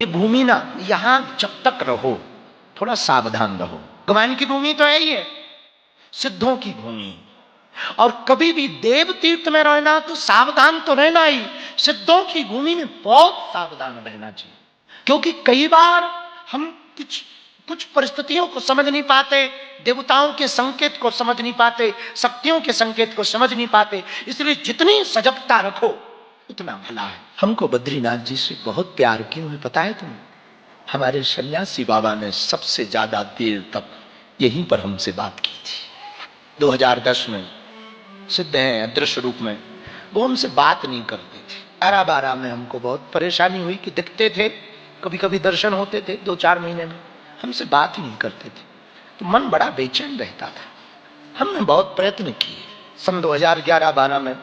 ये भूमि ना, यहां जब तक रहो थोड़ा सावधान रहो। भगवान की भूमि तो है ही है, सिद्धों की भूमि, और कभी भी देव तीर्थ में रहना तो सावधान तो रहना ही, सिद्धों की भूमि में बहुत सावधान रहना चाहिए। क्योंकि कई बार हम कुछ कुछ परिस्थितियों को समझ नहीं पाते, देवताओं के संकेत को समझ नहीं पाते, शक्तियों के संकेत को समझ नहीं पाते, इसलिए जितनी सजगता रखो उतना भला है। हमको बद्रीनाथ जी से बहुत प्यार क्यों है पता है तुम्हें? हमारे सन्यासी बाबा ने सबसे ज्यादा देर तक यहीं पर हमसे बात की थी। 2010 में सिद्ध हैं अदृश्य रूप में, वो हमसे बात नहीं करते थे। 12 में हमको बहुत परेशानी हुई कि दिखते थे, कभी कभी दर्शन होते थे 2-4 महीने में, हमसे बात ही नहीं करते थे, तो मन बड़ा बेचैन रहता था। हमने बहुत प्रयत्न किए। सन 2011-12 में,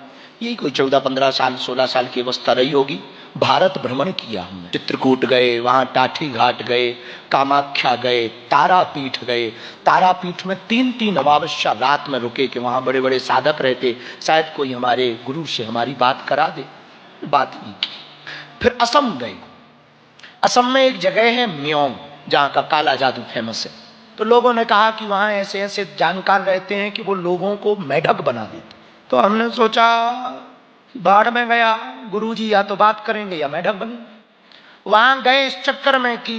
यही कोई 14-15 साल 16 साल की अवस्था रही होगी, भारत भ्रमण किया हमने। चित्रकूट गए, वहां टाठी घाट गए, कामाख्या गए, तारापीठ गए। तारापीठ में 3-3 अमावस्या रात में रुके कि वहां बड़े बड़े साधक रहते, शायद कोई हमारे गुरु से हमारी बात करा दे, बात नहीं की। फिर असम गए। असम में एक जगह है म्योंग, जहां का काला जादू फेमस है। तो लोगों ने कहा कि वहां ऐसे ऐसे जानकार रहते हैं कि वो लोगों को मेढक बना देते। तो हमने सोचा बाढ़ में गया, गुरुजी या तो बात करेंगे या मेढक बनेंगे। वहां गए इस चक्कर में कि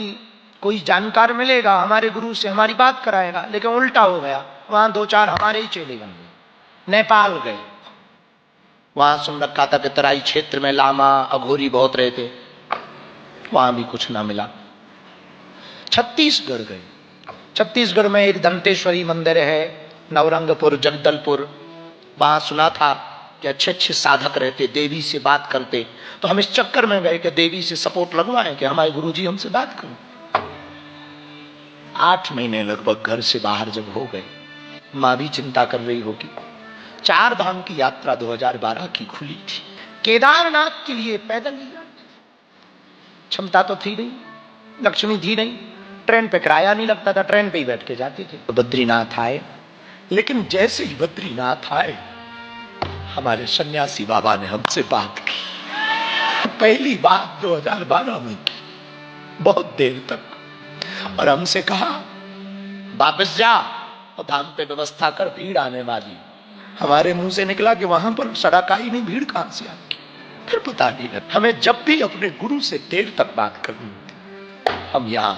कोई जानकार मिलेगा, हमारे गुरु से हमारी बात कराएगा, लेकिन उल्टा हो गया। वहां 2-4 हमारे ही चेले बन गए। नेपाल गए, वहां सुन रखा था कि तराई क्षेत्र में लामा अघोरी बहुत रहते, वहां भी कुछ ना मिला। छत्तीसगढ़ गए। छत्तीसगढ़ में एक दंतेश्वरी मंदिर है, नवरंगपुर, जगदलपुर, वहां सुना था कि अच्छे अच्छे साधक रहते, देवी से बात करते। तो हम इस चक्कर में गए कि देवी से सपोर्ट लगवाएं कि हमारे गुरुजी हमसे बात करें। 8 महीने लगभग घर से बाहर जब हो गए, मां भी चिंता कर रही होगी। 4 धाम की यात्रा 2012 की खुली थी। केदारनाथ के लिए पैदल ही क्षमता तो थी नहीं, लक्ष्मी थी नहीं, ट्रेन पे किराया नहीं लगता था, ट्रेन पे ही बैठ के जाते थे। तो बद्रीनाथ आए, लेकिन जैसे ही बद्रीनाथ आए हमारे सन्यासी बाबा ने हमसे बात की। पहली बात 2012 में की, बहुत देर तक, और हमसे कहा वापस जा और धाम पे व्यवस्था कर, भीड़ आने वाली। हमारे मुंह से निकला कि वहां पर सड़क आई नहीं, भीड़ कहां से आती। फिर पता नहीं, हमें जब भी अपने गुरु से देर तक बात करनी होती, हम यहां